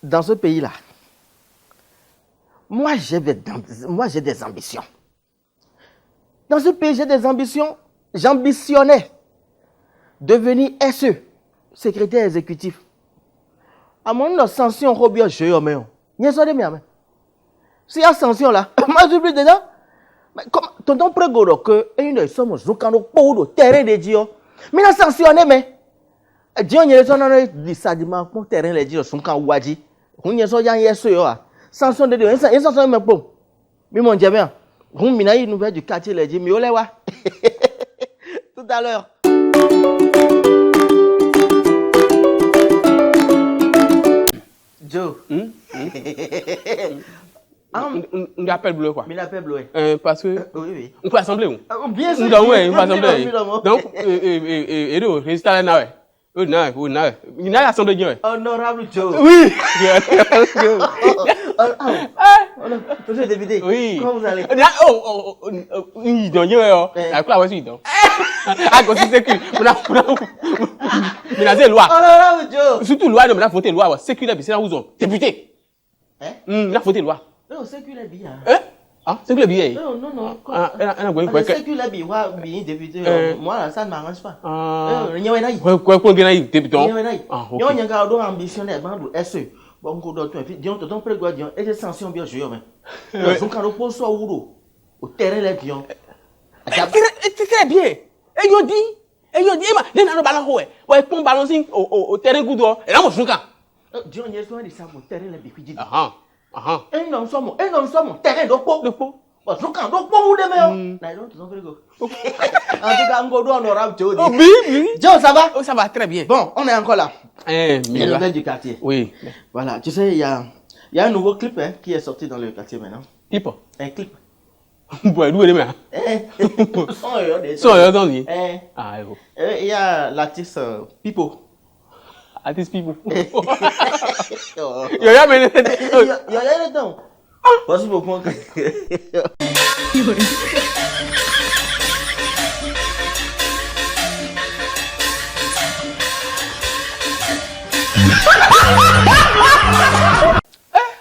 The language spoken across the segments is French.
dans ce pays-là, moi j'ai des ambitions. Dans ce pays, j'ai des ambitions. J'ambitionnais devenir SE, secrétaire exécutif. À mon sanction, Robio, je suis mais n'y a pas de miam. Si y a sanction là, moi je suis plus dedans. Mais comme tonton Prégoro que une somme zoukano pour le terrain de Dieu. Mais la sanctionné mais Dieu n'y a pas de sadiment pour terrain de Dieu son camp wadi. On y a so yang yeso yo. Sanction de Dieu, et sanction même pour. Mais mon Dieu bien. On mina une nouvelle du quartier les dit mais olewa. Tout à l'heure. Joe. On appelle bleu quoi. Mais l'appel bleu. Parce que oui. on peut assembler. Bien sûr. Donc ouais, on peut assembler. Donc et le résultat là ouais. Il y a assemblé Dieu. Honorable Joe. Oui. Monsieur le député. Oui. Comment vous allez? Il donne la quoi aussi donc. Ah quand c'est sécu. Mais la loi. Honorable Joe. Surtout loi on a voté loi sécu là c'est là où sont député. On a voté loi. Non, sécu là bien. Ah, c'est que le billet. Non. C'est que là bien député. Moi ça ne m'arrange pas. Quoi bien là député. Yo nyanga do ambitionnaire bandu SE. Bon ko do ton dion ton prégoi dion et sanction bien joué mais. Donc quand on pose ça au terrain les dion. C'est très bien. Et yo dit ma les na ballon ouais. Ouais pon ballon sing au terrain goudou. Et là mo souka. Dion y a soin de ça au terrain les bikiji. Et non sommes terrain do po. Bon souka do po ou de me. Na don ton frigo. En tout cas on go honorable Joe. Oui. Joe ça va? Ça va très bien. Bon, on est encore là. Mais les nouvelles du quartier. Oui. Voilà, tu sais, il y a un nouveau clip qui est sorti dans le quartier maintenant. Clip? Un clip. Ouais, d'où est-ce Il y a l'artiste Pipo. Artiste Pipo. Il y a le temps. Voici beaucoup.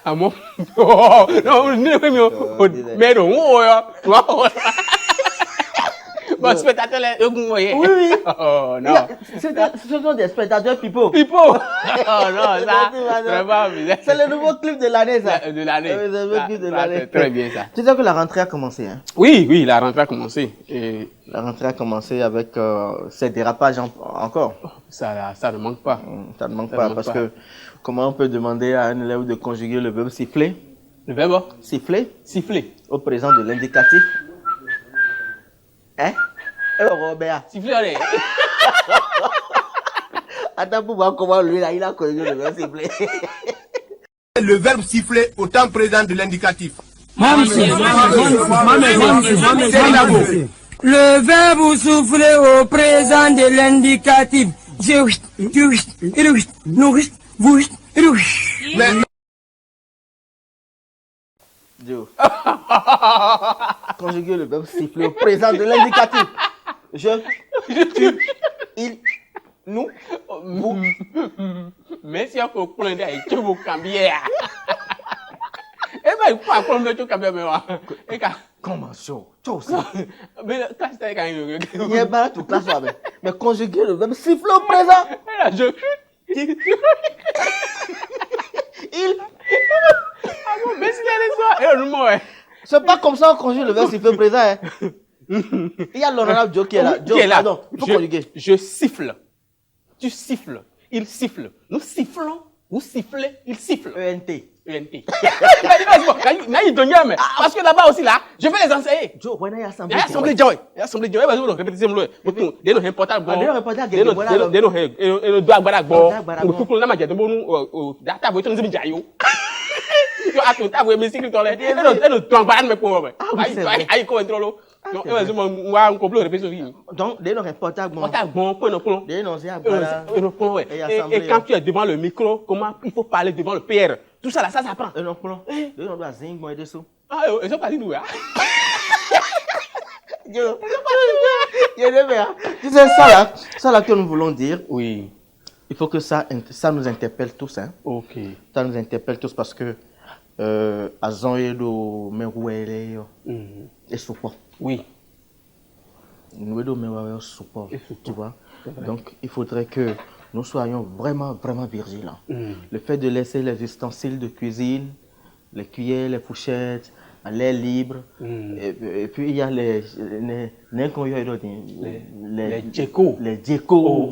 Ah bon? Non, mais non, bon, spectateur, vous voyez? Oui. Oh non. Ce sont des spectateurs Pipo. Oh non, ça, vraiment, c'est le nouveau clip de l'année, ça. De l'année. C'est le nouveau clip de l'année. Très bien, ça. Tu sais que la rentrée a commencé, hein? Oui, la rentrée a commencé. Et la rentrée a commencé avec ces dérapages encore. Ça ne manque pas. Ça ne manque pas parce que comment on peut demander à un élève de conjuguer le verbe siffler? Le verbe? Siffler. Au présent de l'indicatif. Hein? Robert. Siffler, allez. Attends pour voir comment lui là, il a conjugué le verbe siffler. Le verbe siffler au temps présent de l'indicatif. Le verbe souffler au présent de l'indicatif. Joe. Conjuguer le verbe siffler au présent de l'indicatif. Je, tu, il, nous, vous. Mais si on peut prendre des choses au cambier. Eh ben, il faut apprendre des choses au cambier. Comment ça? Tout ça. Mais classe quand même. Il n'y a pas tout classe avec. Mais conjuguer le verbe siffler au présent. Je. Il. Mais si elle est ça, c'est pas comme ça qu'on conjugue le verbe siffler au présent. Hein. Il y a l'honorable Joe qui est là. Joe, pardon, il faut conjuguer. Je siffle. Tu siffles. Il siffle. Nous sifflons. Vous sifflez. Il siffle. ENT. Parce que là-bas aussi, là, je vais les enseigner. Joe, il y a assemblée. Il y a assemblée. Il y a répétition. Des noms importants. Des noms importants. Des noms doigts baragbo. Pour que la magie de mon data boy ton zimi jayo. Tu as tout à vous mais c'est toi là. Et le temps barag me pour. Aïe ko entrolo. Non, moi on complot répétition. Donc des noms importants. Bon. Des noms et quand tu es devant le micro, comment il faut parler devant le PR? Tout ça là, ça s'apprend. Des noms doit zing moi dessous. Ah, ils ont parlé nous là. Tu sais ça là que nous voulons dire. Oui. il faut que ça nous interpelle tous. Hein. Ok. Ça nous interpelle tous parce que Azon et do Merouele et support. Oui. Nous do Merouele support. Tu vois. Donc il faudrait que nous soyons vraiment vigilants. Le fait de laisser les ustensiles de cuisine, les cuillères, les fourchettes, à l'air libre. Et puis il y a les djeko. Les djeko.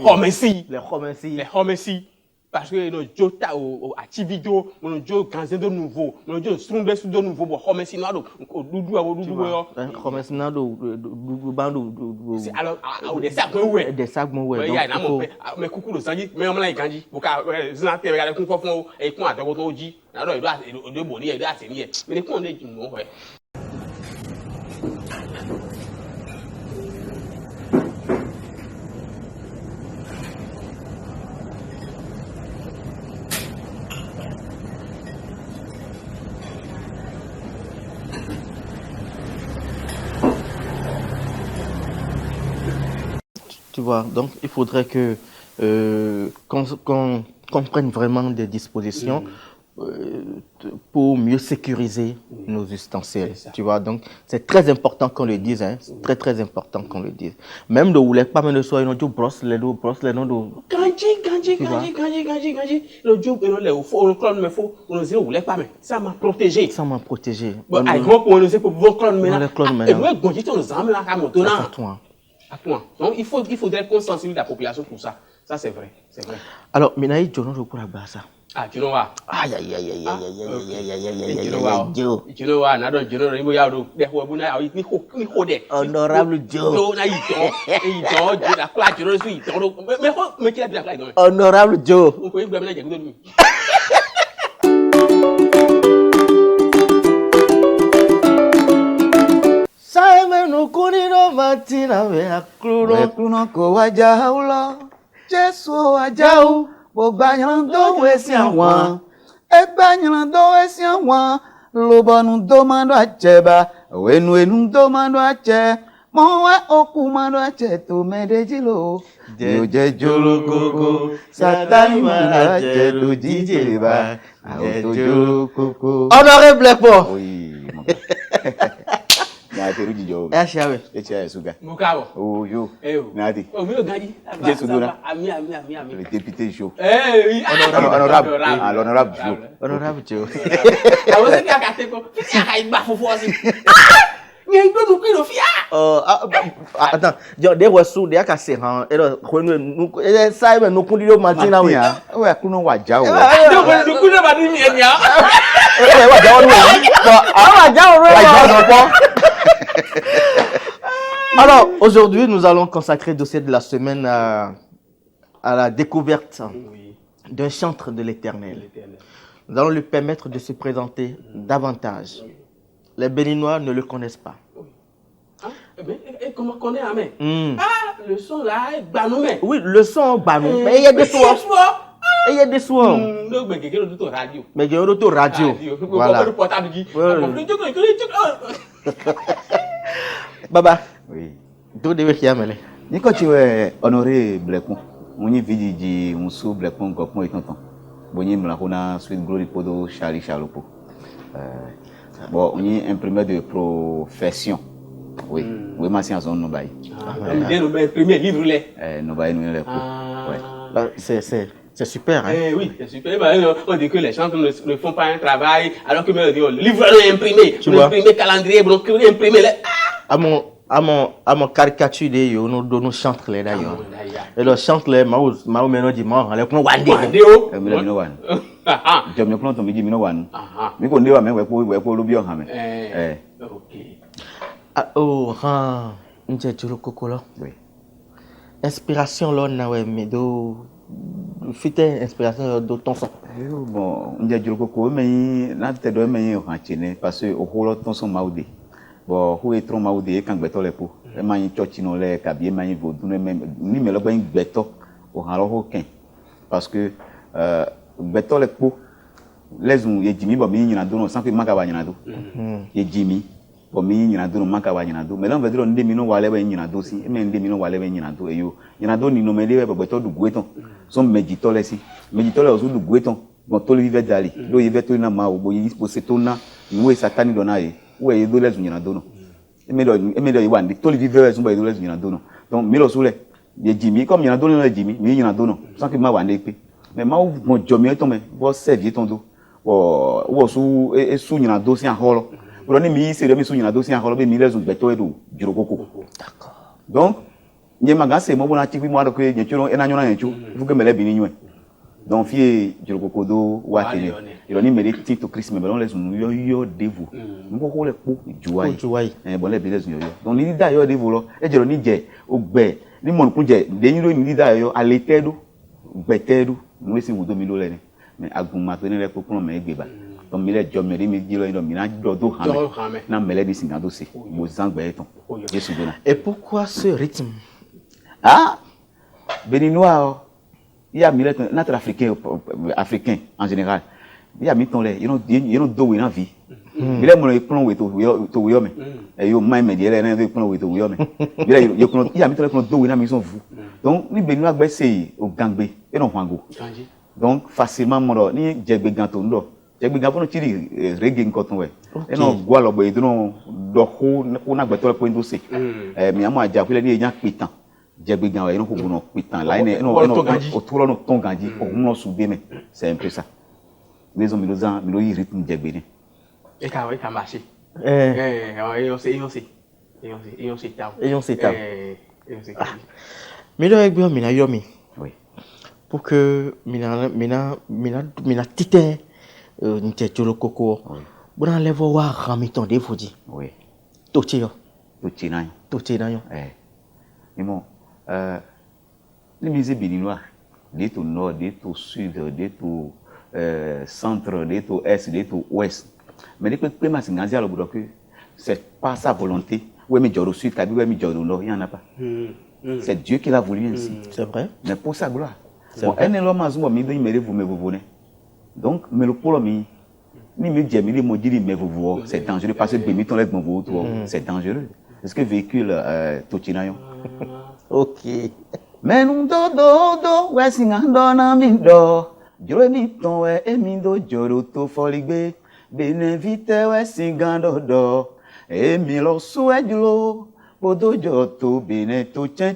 Les homesi. Parce que nos jota au activito, nos jo ganzen de nouveau, nos jo strunde de nouveau, bon homesi nado, dudu yo. Homesi nado C'est alors des sacs ouais. Des sacs ouais. Il y a mais coucou le sangi, mais on l'a ganji. Boka zinate regarder kun fofon et kun adogo to ji. Na do de boni e da se ni e. Mais kun de ji mo ouais. Tu vois, donc il faudrait que qu'on prenne vraiment des dispositions pour mieux sécuriser nos ustensiles. Tu vois, donc c'est très important qu'on le dise, hein. C'est très important qu'on le dise. Même de où les pas même de soi, ils ont brosse les noms de. Ganji. Le job et le faux, le clone me faut, on ne sait où les pas mais ça m'a protégé. Bon, avec moi pour ne sait pas vous clone maintenant. Et moi ganji on nous amène la camoto là. À toi. Donc il faudrait qu'on sensibilise la population pour ça. Ça c'est vrai. Alors, Minaï Jono je crois pas ça. Ah, tu know what? Aïe. You know what? Nado Jono Rimo Yado. There were Buna, ni hode. Honorable Joe. No, na ito, la claque, Jono suis. Mais qui a bien la claque? Honorable Joe. On peut y blâmer les gens de lui. Saime no kuniro matina we akruno ko wajaulo Jesu wajau bo gbanyando wesi awon e gbanyando wesi awon lo bonu do mando acheba wenu do mando ache mo wa oku mando ache to medeji lo yo je jolokoko satani mando ache to jije ba to jolokoko. Honorable Paul. Oui. Na teru jijo. É chave. É suga. Mukabo. Oh yo. Nadi. Oh meu ganji. Jesu dona. Ami. Le député chaud. Oui. Honorable Joe. Honorable Joe. Ah você que acatei com. Que a ba fofo assim. Ni ngbe mu kilo fia. Attends, des ressources des casserans et nous ça même nous conduire matin oui. Ouais, kuno wajao. Donc nous ba ni enya. Alors, aujourd'hui, nous allons consacrer le dossier de la semaine à la découverte d'un chantre de l'Éternel. Nous allons lui permettre de se présenter davantage. Les Béninois ne le connaissent pas. Et comment connaît Amé? Ah, le son là, Banoumé. Oui, le son Banoumé. Mais il y a des sons. Il y a des sons. Mais il y a d'autres radios. Mais il y a d'autres radios. Voilà. Baba. Oui. D'où devez vous amener? Ni quand tu es honoré Blekon, on y vit di on sou Blekon gopon et tonton. Bonyi mlakona suite glory podo Charlie Chalopo. Bon, on y imprimeur de profession. Oui, oui, ma science on no bail. On a imprimé livre là. No bail nous les ouais. C'est super, hein? Oui, c'est super. On dit que les chantres ne font pas un travail, alors que le livre est imprimé. Tu vois? Imprimé calendrier, donc imprimé là. À mon caricature de yo nous chante les d'ailleurs. Et le chante les ma meno di mort les kon wande. Mi no wan. Jom no plan to mi di mi no wan. Mi ko ndewa me we ko lo bi o ha me. OK. Oh, nje juro kokolo. Oui. Inspiration là na we me do fite inspiration do ton son. Bon, nje juro kokolo me na te do me o ha chine parce que o holo ton son maudi. Bon, où est trop maudé quand beto le pou. E ma yin church no le kabie ma yin vodu ni me lo gba yin beto o han lo hoken. Parce que beto le pou les un ye jimi bo mi yin na do no sans que ma ka ba yin na do. Ye jimi bon mi nyinado no maka wa nyinado mais là on va dire ndé mi no wale we nyinado si e me ndé mi no wale we nyinado e yo nyinado ni no me le we to du gueton so meji to le si meji to le o so du gueton bon to le vive dali do yive to na ma o bo yi po se to na ni we satani do na ye we ye do le nyinado no e me do yi wa ndi to le vive we so bo ye do le nyinado no donc mi lo so le ye jimi comme nyinado no le jimi mi nyinado no sans que ma wa ndé pe mais ma o mo jomi to me bo servir ton do wo su e su nyinado si aholo pour ni mi c'est mi su nyinado si aholo be mi les beto e do jirokoko D'accord. donc nye maga se mo bona tikwi mo ado ke nye chulo ena nyona nyechu fu ke mele bini nywe donc fie jirokoko do wa tele ilo ni mele tito christ me bon les yo yo devu mo ko le po juwai bon le be les yo donc ni da yo devu lo e jero ni je ogbe ni mo kun je de nyiro ni da yo aletedu gbetedu mo si wudo mi lo le ni mais aguma to ni le popon me gbeba donc mi le jo me ri mi jilo ilo mi na do do hame na mele di singado se mo zangbe eton yesu dona. Et pourquoi ce rythme? Ah, béninois, il y a notre africain en général. Il y a mis ton lait, ils ont deux dans vie. Il est mon plan où to yome. Et yo mai me dire na plan où to yome. Il y a mis ton lait deux dans maison vous. Donc ni béninois gbe sei au gangbe et non wango. Donc facilement mon ni jegbe ganto ndo. Jegbe ganto no tiri reggae nkoton we. Et non gwa lo boy do ko na gbe to le point do se. Mi amo aja ko le ni eyan pitan. Jegbe gan wa ino ko no pitan la ino o to lo no ton ganji o no su be me. C'est un peu ça. Les hommes mi lo yi rythme jegbe ni. E ka marché. Et on sait tao. Mais le regbe mina yomi. Oui. Pour que mina tite nte cholo koko. Bona levo wa ramiton de fodi. Oui. Toche yo. Toche na yo. Mais bon, les musées béninois, des tout nord, des tout sud, des tout centre, des tout est, des tout ouest. Mais les premiers singazi à l'objet que c'est pas sa volonté. Oui, mais Dieu au sud, Kabi, oui, mais Dieu au nord, il n'y en a pas. C'est Dieu qui l'a voulu ainsi. C'est vrai. Mais pour sa gloire. Bon, un élément mazou, mais vous me venez. Donc, mais le problème, ni me dire, mais me dire, mais vous, c'est dangereux parce que béniton les bon c'est dangereux. Est-ce que véhicule Tochinayon? Ok. Mais nous do ouais singando na mindo. Joro mi ton ouais e mindo joro to foligbe. Benevite ouais singando do. E mi lo sué julo. Podo joto bene to chen.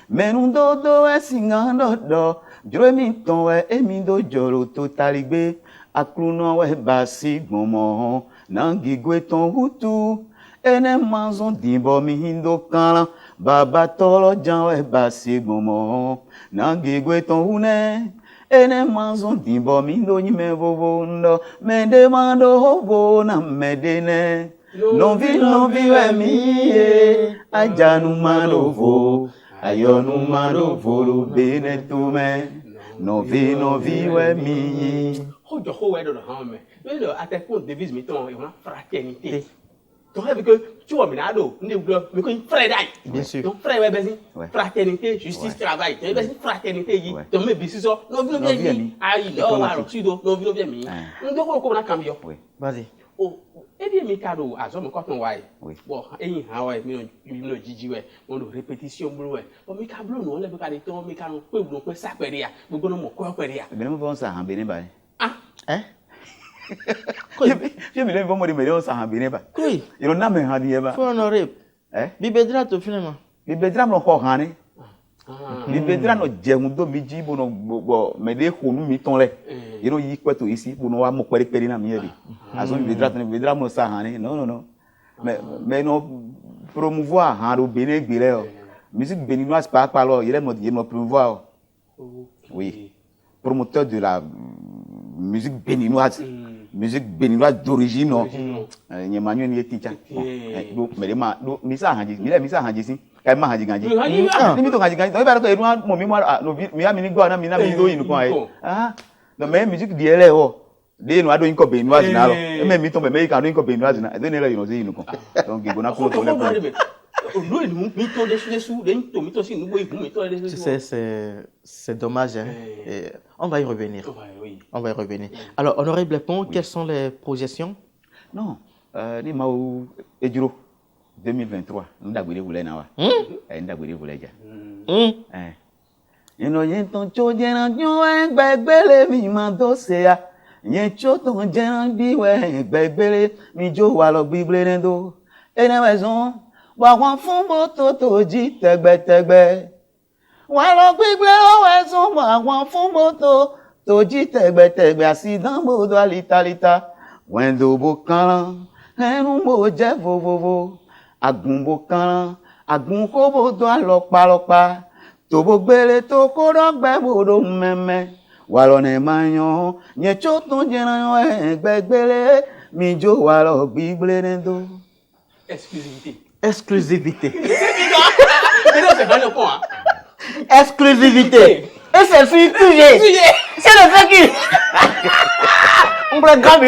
Mais nous do ouais singando do. Joro mi ton ouais e mindo joro to taligbe. Akluno ouais basi gomo. Nangi gwe ton hutu. Ene manzon dimbo mi hindo kala. Baba tolo janwe basi gomo nangi gwe ton hune ene manzon dimbo mindo nyime vovo ndo mende mando hobo na medene non vi we miye ajanu mando vo ayonu mando volo bene tume non vi we miye Ojo ho we do hame we do atekun devise mi ton e una fraternité. Donc, avec que tu vois, mais frère d'ail. Bien sûr. Donc, frère, fraternité, justice, travail. Tu as une fraternité, tu as bis, non, vous ne viens aïe, non, alors, sudo, non, vous ne viens pas. Donc, on a cambio. Vas-y. Oh, eh bien, mes cadeaux, à ce moment, quand on voit, bon, et ouais, mais Gigi, ouais, on répétition, ouais. Bon, mes câbles, non, on les veut pas des temps, mes câbles, on peut ça, péria, vous connaissez mon corps, péria. Mais nous vont ça en bénéba. Ah, hein? Je me lève pour me dire ça en bénéba. Oui. Il en a même handi eba. Faut honorer. Bibedra to finalement. Bibedra no ko hane. Bibedra no jẹun do mi ji bono bo me de honu mi ton le. You know yi kweto isi bono wa mo kwere peri na mi eri. Aso bibedra mo sa hane. Non. Mais no promouvoir hando bene gbere o. Musique béninoise par lo, il me promouvoir. Oui. Promoteur de la musique béninoise. Musique béninoise d'origine non nyemanu ni eticha do merema do misa hanji si kai ma hanji ganji ni mi to hanji ganji do ba ko enu mo mi mo no mi ya mi ni go na mi na mi do yin ko ai no me musique di ele o de no ado yin ko béninoise na lo me mi to me ka do yin ko béninoise na de ne le yin o se yin ko donc go na ko to le c'est dommage, hein. Et on va y revenir. On va y revenir. Alors, Honorable Pont, quelles sont les projections? Non, Ni mau ejuro 2023 ndagwele vule na wa. Ndagwele vule ja. Ino yen ton cho jena nyo gbegbele mi ma do se ya. Yen cho ton jena bi we gbegbele mi jo wa lo bible ne do. Ene maison wa wan fun moto to ji tegbe. Wa lo bible o we so wa wan fun moto to ji tegbe accident mo do alita. Wendo bo kan enu mo je vovovo. Agun bo kan agun ko bo do alopa. To bo gbele to ko dogbe bo do meme. Wa lo ne mayan yen cho ton jena yo gbegbele mi jo wa lo bible ne do. Exclusivité. Et non, c'est pas le point. Exclusivité. Et c'est le sujet. C'est le fait qui. On prend grave,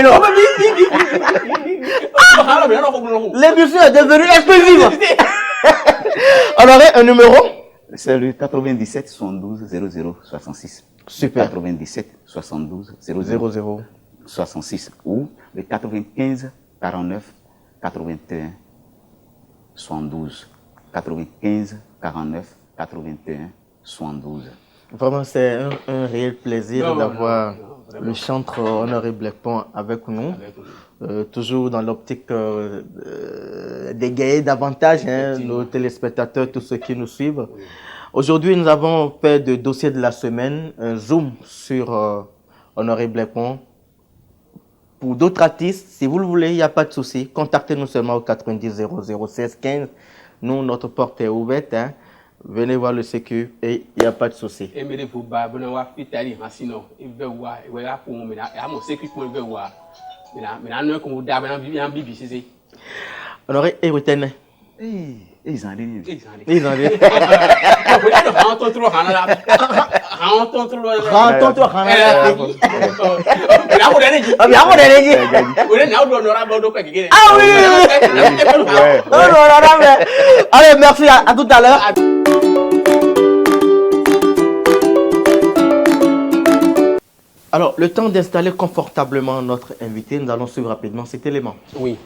l'émission est devenue exclusive. On aurait un numéro? C'est le 97 72 00 66. Super. 97 72 00 66 ou le 95 49 81 72. 95 49 81 72. Vraiment, c'est un réel plaisir d'avoir le chantre Honoré Blackpont avec nous. Toujours dans l'optique d'égayer davantage nos téléspectateurs, tous ceux qui nous suivent. Aujourd'hui, nous avons fait le dossier de la semaine, un zoom sur Honoré Blackpont. Pour d'autres artistes, si vous le voulez, il n'y a pas de souci. Contactez-nous seulement au 90 00 16 15. Nous, notre porte est ouverte. Venez voir le sécu et il n'y a pas de souci. Et mais vous bah bon on va fitali sinon il veut voir il va pour moi mais mon sécu pour il veut voir mais là nous qu'on da ben bibi c'est Honoré et retene Ils en disent. ils en disent rentre trop là allez, merci à tout à l'heure. Alors, le temps d'installer confortablement notre invité, nous allons suivre rapidement cet élément. Oui.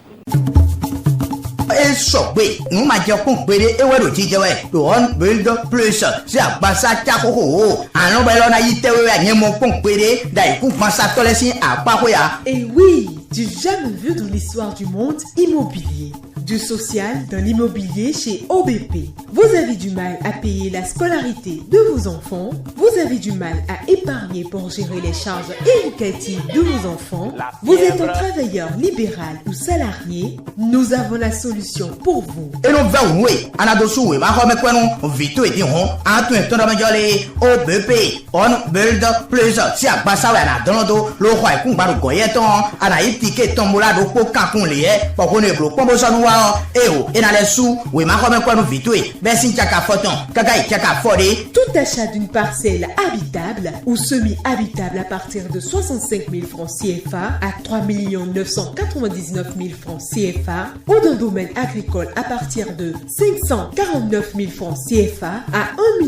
Sọ̀gbẹ́ ní ma jẹ́ kún péré ewéro jíjẹ wẹ̀ lọ́wọ́n build plus sí àgbàsá jákòókò àrùn bẹ́ẹ̀ lọ́nà yìí tẹ́wé wẹ̀ ní mo kún péré da ìkú gbọ́nsá tọ́lẹ̀ sí àpapọ̀yà. Et oui, du jamais vu dans l'histoire du monde immobilier. Du social dans l'immobilier chez OBP. Vous avez du mal à payer la scolarité de vos enfants. Vous avez du mal à épargner pour gérer les charges éducatives de vos enfants. Vous êtes un travailleur libéral ou salarié. Nous avons la solution pour vous. Et nous venons, oui, à la dessous, oui, ma homme, quoi, nous, vite, et dirons, à tout un temps de OBP, on build plus, si à Bassawa, à la dondo, le roi, qu'on va le goyeton, à la étiquette, tombola, de quoi, qu'on l'est, pour qu'on ait bloqué, pour nous, et dans les sous, oui, ma homme, quoi, nous, vite, oui, ben, si t'as qu'à photon, qu'à fodé. Tout achat d'une parcelle habitable ou semi-habitable à partir de 65 000 francs CFA à 3 999 000 francs CFA ou d'un domaine agricole à partir de 549 000 francs CFA à 1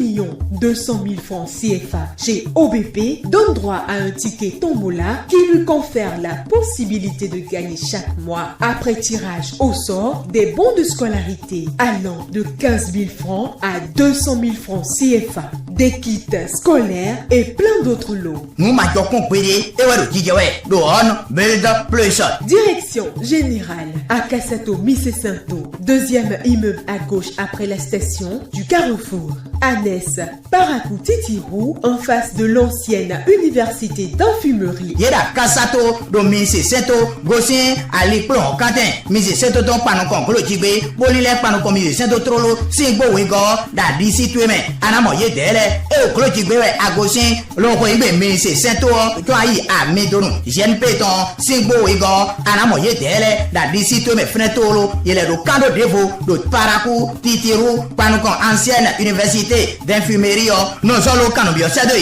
200 000 francs CFA chez OBP donne droit à un ticket tombola qui lui confère la possibilité de gagner chaque mois, après tirage au sort, des bons de scolarité allant de 15 000 francs à 200 000 francs CFA, des kits scolaires et plein d'autres lots. Nous m'avons compris, et ouais, le on build plus. Direction générale à Cassato Missesanto, deuxième immeuble à gauche après la station du Carrefour. Anès Parakou Titirou, en face de l'ancienne université d'infumerie. Yeda Cassato, do Missesanto, Gossin, Ali Plon, Quentin, Missesanto, ton panon con Glotibé, Bolile panon con Missesanto Trollo, Singbo Wigo, da d'ici tu aimais, Anamoye Dele, et au Glotibé à Gossin, l'Okoïbe Missesanto, toi y a Médonou, Jeanne Péton, Singbo Wigo, Anamoye Dele, da d'ici tu aimais Fnetolo, il est le camp de Devo, de Parakou, Titirou, panon con ancienne université d'infumerie, non solo canobio, c'est de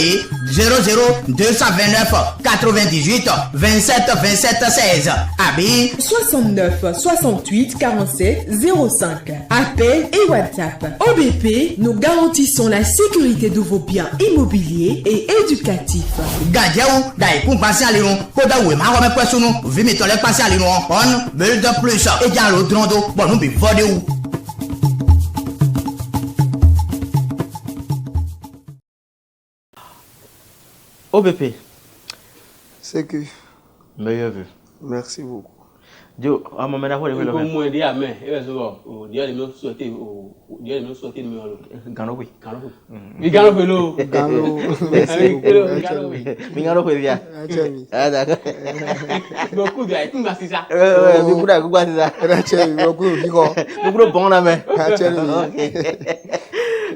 229 98 27 27 16. Abi 69 68 47 05. Appel et WhatsApp. OBP, nous garantissons la sécurité de vos biens immobiliers et éducatifs. Gadjaou, Daïkoum passé à l'Iron, Kodaou, Marome Poissonou, Vimitole passé à l'Iron, on, Bulle de plus, et bien l'autre drondo, bon, nous, Vodéou. OBP. C'est que. Meilleur vœu. Merci beaucoup. Dieu, à mon ménage, il Comme moi, il y a mais, il va se voir. Il y a les mêmes souhaités, il y a les mêmes souhaités de me Gano, oui. Il gagne le vélo. Gano. Mais Gano, oui, bien. Ah, d'accord. Beaucoup de tout merci ça. Beaucoup de quoi, c'est ça. Beaucoup de bon, là, mais.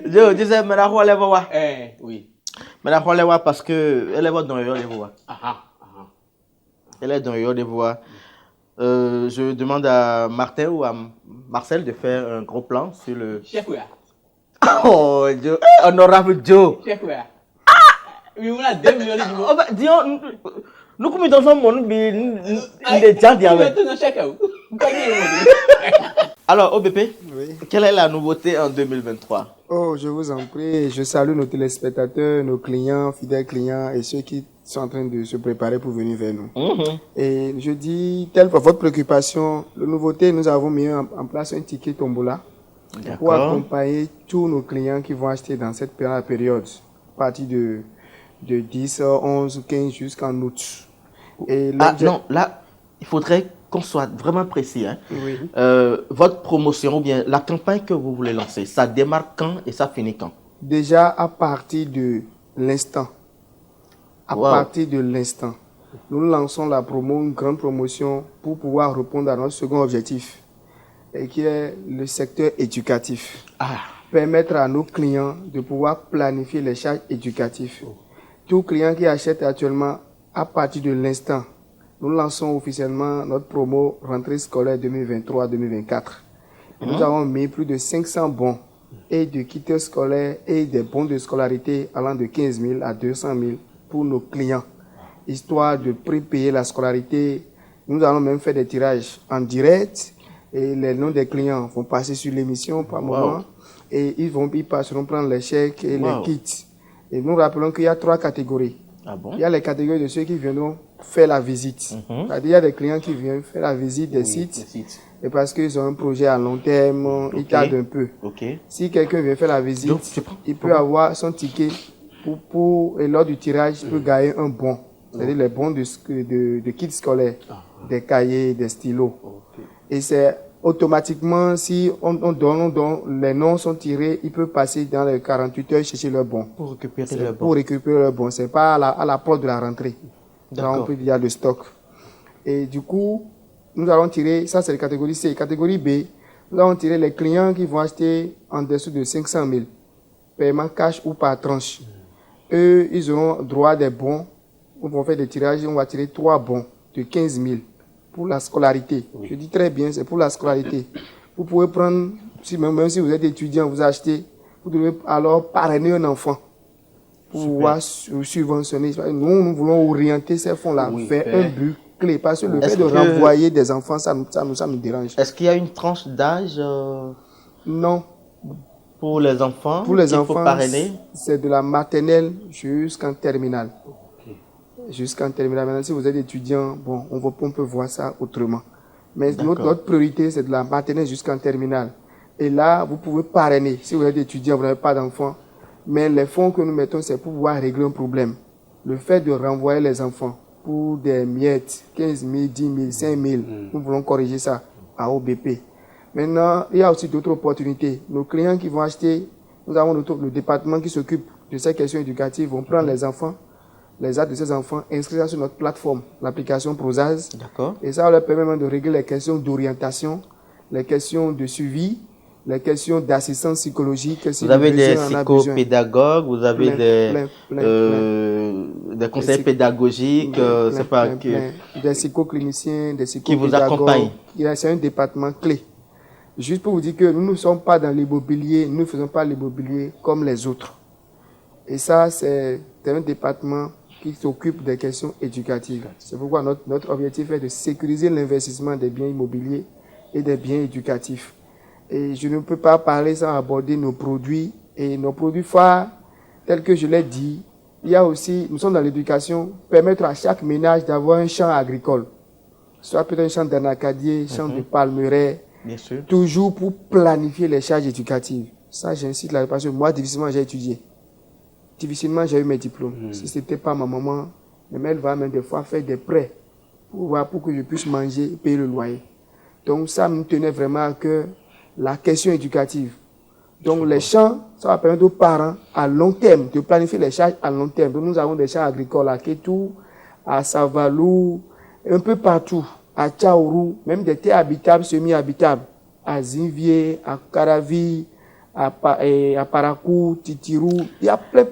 Dieu, tu sais, ménage, on lève voir. Oui. Ménage, on lève voir parce que elle est dans le de voir. Elle est dans le de voir. Je demande à Martin ou à Marcel de faire un gros plan sur le... Chef, oui. Oh, Joe. Honorable Joe. Chef, oui. Oui, on a 2 millions de oh, bah, disons, nous, comme dans son monde, nous, les gens disent... Alors, OBP, oui. Quelle est la nouveauté en 2023? Oh, je vous en prie. Je salue nos téléspectateurs, nos clients, fidèles clients et ceux qui sont en train de se préparer pour venir vers nous. Et je dis, telle que votre préoccupation, la nouveauté, nous avons mis en place un ticket tombola pour accompagner tous nos clients qui vont acheter dans cette période, à partir de 10, 11, 15 jusqu'en août. Et non, là, il faudrait qu'on soit vraiment précis. Hein. Oui. Votre promotion ou bien la campagne que vous voulez lancer, ça démarre quand et ça finit quand? Déjà à partir de l'instant. À partir de l'instant, nous lançons la une grande promotion pour pouvoir répondre à notre second objectif, et qui est le secteur éducatif. Permettre à nos clients de pouvoir planifier les charges éducatives. Tout client qui achète actuellement, à partir de l'instant, nous lançons officiellement notre promo rentrée scolaire 2023-2024. Nous avons mis plus de 500 bons et de kits scolaires et des bons de scolarité allant de 15 000 à 200 000 pour nos clients, histoire de prépayer la scolarité. Nous allons même faire des tirages en direct et les noms des clients vont passer sur l'émission par moment et ils passeront prendre les chèques et les kits. Et nous rappelons qu'il y a 3 catégories. Il y a les catégories de ceux qui viendront faire la visite. C'est-à-dire il y a des clients qui viennent faire la visite des sites. Et parce qu'ils ont un projet à long terme, ils tardent un peu. Si quelqu'un vient faire la visite, il peut avoir son ticket et lors du tirage, il peut gagner un bon. C'est-à-dire les bons de kits scolaires, des cahiers, des stylos. Et c'est automatiquement, si on donne les noms sont tirés, il peut passer dans les 48 heures chercher leur bon. Pour récupérer leur bon. C'est pas à la porte de la rentrée. Donc on peut dire le stock. Et du coup, nous allons tirer, ça c'est la catégorie C. Catégorie B, nous allons tirer les clients qui vont acheter en dessous de 500 000, paiement cash ou par tranche. Eux, ils auront droit à des bons. On va faire des tirages, on va tirer 3 bons de 15 000 pour la scolarité. Je dis très bien, c'est pour la scolarité. Vous pouvez prendre, même si vous êtes étudiant, vous achetez, vous devez alors parrainer un enfant pour pouvoir subventionner. Nous voulons orienter ces fonds-là vers un but clé, parce que le fait de renvoyer des enfants, ça nous dérange. Est-ce qu'il y a une tranche d'âge Non. Pour les enfants, pour les enfants, c'est de la maternelle jusqu'en terminale. Jusqu'en terminale. Maintenant, si vous êtes étudiant, bon, on peut voir ça autrement. Mais notre priorité, c'est de la maternelle jusqu'en terminale. Et là, vous pouvez parrainer. Si vous êtes étudiant, vous n'avez pas d'enfants. Mais les fonds que nous mettons, c'est pour pouvoir régler un problème. Le fait de renvoyer les enfants pour des miettes, 15 000, 10 000, 5 000, nous voulons corriger ça à OBP. Maintenant, il y a aussi d'autres opportunités. Nos clients qui vont acheter, nous avons le département qui s'occupe de ces questions éducatives, vont prendre les enfants, les actes de ces enfants, inscrire ça sur notre plateforme, l'application Prozaz. Et ça leur permet même de régler les questions d'orientation, les questions de suivi, les questions d'assistance psychologique. Vous avez des psychopédagogues, vous avez des conseils pédagogiques, des psychocliniciens, des psychopédagogues. Qui vous accompagnent. C'est un département clé. Juste pour vous dire que nous ne sommes pas dans l'immobilier, nous ne faisons pas l'immobilier comme les autres. Et ça, c'est un département qui s'occupe des questions éducatives. C'est pourquoi notre objectif est de sécuriser l'investissement des biens immobiliers et des biens éducatifs. Et je ne peux pas parler sans aborder nos produits. Et nos produits phares, tels que je l'ai dit, il y a aussi, nous sommes dans l'éducation, permettre à chaque ménage d'avoir un champ agricole. Soit peut-être un champ d'anacadier, un champ de palmeraie. Bien sûr. Toujours pour planifier les charges éducatives. Ça, j'incite là, parce que moi, difficilement, j'ai étudié. Difficilement, j'ai eu mes diplômes. Si ce n'était pas ma maman, mais elle va même des fois faire des prêts pour que je puisse manger et payer le loyer. Donc, ça me tenait vraiment à cœur, la question éducative. Donc, les champs, ça va permettre aux parents à long terme de planifier les charges à long terme. Donc, nous avons des champs agricoles à Kétou, à Savalou, un peu partout, à Tchaourou, même des terres habitables, semi-habitables, à Zinvier, à Karavi, à Parakou, Titirou, il y a plein.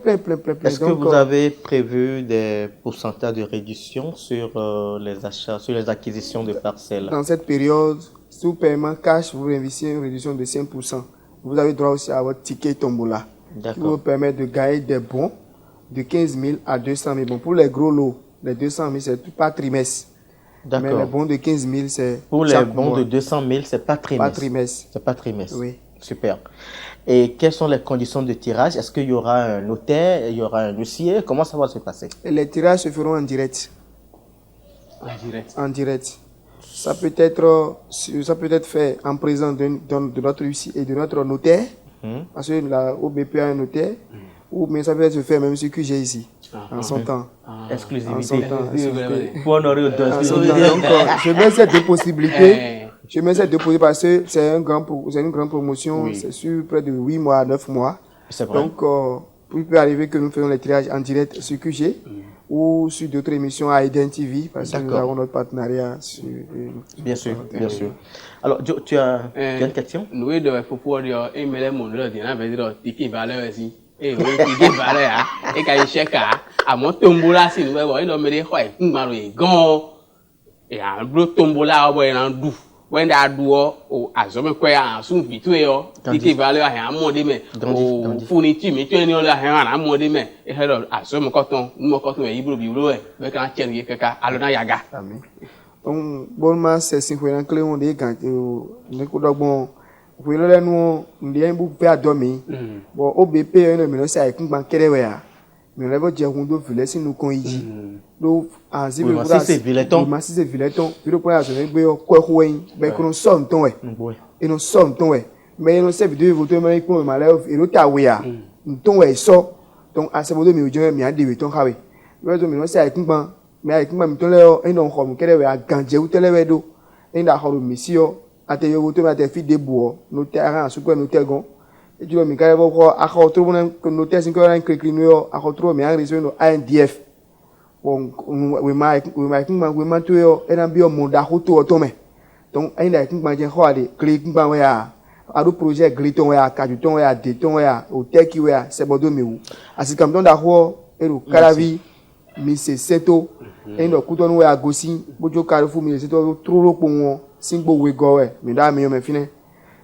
Est-ce que vous avez prévu des pourcentages de réduction sur les achats, sur les acquisitions de parcelles? Dans cette période, sous paiement cash, vous investissez une réduction de 5%. Vous avez droit aussi à votre ticket tombola, qui vous permet de gagner des bons de 15 000 à 200 000. Bon, pour les gros lots, les 200 000, c'est pas trimestre. Mais les bons de 15 000, c'est pour les bons de 200 000, c'est pas trimestre. Pas trimestre. C'est pas trimestre. Oui. Super. Et quelles sont les conditions de tirage? Est-ce qu'il y aura un notaire, il y aura un huissier? Comment ça va se passer? Et les tirages se feront en direct. En direct. Ça peut être fait en présence de notre huissier et de notre notaire, parce que la OBP a un notaire, ou mais ça peut être fait même sur QG ici, en son temps. Exclusivité. Pour honorer le dossier. Je mets ces deux possibilités. Parce que c'est une grande promotion. C'est sur près de 8 mois à 9 mois. Donc, il peut arriver que nous faisons les tirages en direct sur QG ou sur d'autres émissions à Eden TV, parce que nous avons notre partenariat sur... Bien sûr. Alors, tu as une question? Oui, il faut pouvoir dire, il me l'a montré, il m'a dit, il va aller aussi. Et il va aller, et quand il cherche à mon tombola, si nous voyons, il me dit, il m'a dit, et un gros tombola, il a un doux. When that do or as a queer soon between you, Tiki Valley, I am more demon, oh, Funity, me 20 other hand, I'm more demon, a head of as some cotton, no cotton, you will be low, but I can't get a Alona Yaga. Bon, c'est 50 clés, on dit quand ne could bon, we learn the end book per dummy, or OBP, and the say, I think man carry where. Mais là, votre diacondo veut laisser nous conduire. Donc, en si vous c'est Villeton. Mais si c'est Villeton, puis le point à ce niveau, quoi, ben, qu'on somme ton, et nous sommes ton, mais nous sommes de votre main pour ma lèvre, et l'autre à ouïa. Ton, et ça, donc, à ce moment-là, mais je vais dire, ton, hawe. Mais je me sais, avec un mais avec un ton, et non, comme, qu'elle est à Gandje ou Televedo, et dans le mission, à te yogoto, à te fille des bois, nos terrains, à ce point, nos tergons. Et tu vois, mais quand on retrouve un notaire, c'est un cligneur, à retrouver, mais un réseau, ANDF. Bon, we m'a tué, et un bio monde à retour automé. Donc, un des cligneurs, cligneur, à d'autres projets, gliton, à caduton, à déton, au teki, c'est bon de mieux. À ce comme dans d'accord, et le calavi, mais c'est seto, et le couton, à gossi, bojo carrefour, mais c'est trop pour moi, singbo we go, mais là, mais fini.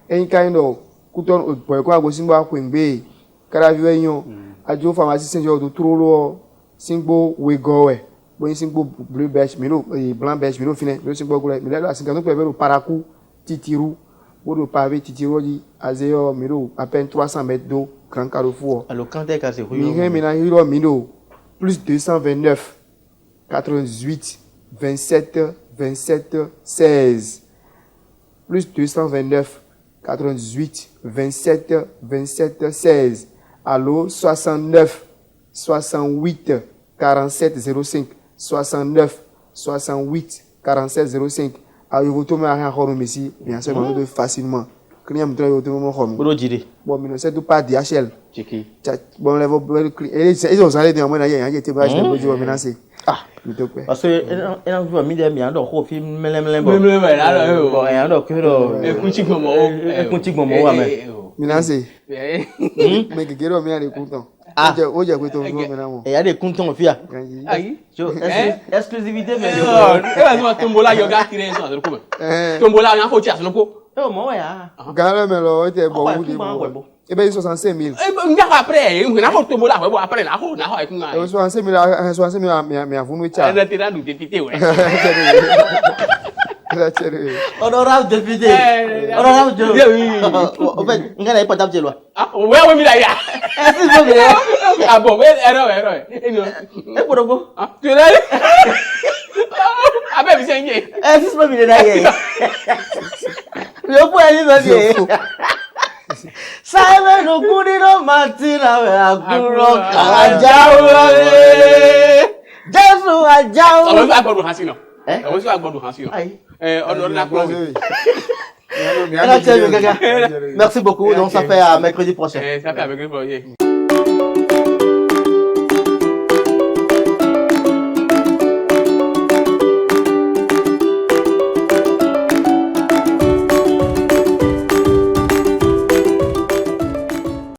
Et kind of Couton, pour quoi, Simba, Quimbe, Caravion, Adjo Pharmacie Saint-Jean, de Trollo, Singbo, we go, Boy Singbo, Blue Beach, Mino, Blanc Beach, Mino, Fine, le Singbo, Mila, Singano, Pevero, Parakou, Titirou, Bodo Pavé, Titirodi, Azeo, Mino, à peine 300 mètres d'eau, Grand Carrefour. Alors, quand est-ce que c'est Mino, Mino, plus 229, 88, 27, 27, 16, plus 229, 98, 27, 27, 16. Allô, 69, 68, 47, 05. 69, 68, 47, 05. Alors, vous tombez à rien, ici, bien sûr, vous facilement. Client me trouve au home. Bon, mais c'est pas DHL. Bon, ils ont allé dans mon aïe, il était pas je vais menacer. Ah, parce que elle a vu mis des miens dans le film melem bon et alors que le coutique momo menacer mais que gero me aller content oje ko to menamo et il y a des contents au fia aïe exclusivité mais tombola yoga tiré ça tombola on a faut tirer Oh, moi, ouais. Ah. Gare, mais là, était Oh, ouais, bon. tout va, ouais, bon. Eh bien, 65 000. Il y a après, il y a tout le monde là, après, là, on a eu un 65 000, mais à vous, nous, tiens. terrain de député, ouais. Honorable député. Honorable député. En fait, il n'y a pas d'âme de loi. Ah, ouais, ouais, mais là, il y a. Ah bon, erreur. Et pour le coup? Tu l'as dit? Ah ben, c'est un gay. Si c'est pas bien d'ailleurs. Je peux aller dans le Sabe no kuniro matina we akuro kajawo. Jesu ajawo. On va agbodo hansi no. On va agbodo hansi no. On la close. Merci beaucoup. Donc ça fait à mercredi prochain. Ça fait à mercredi prochain.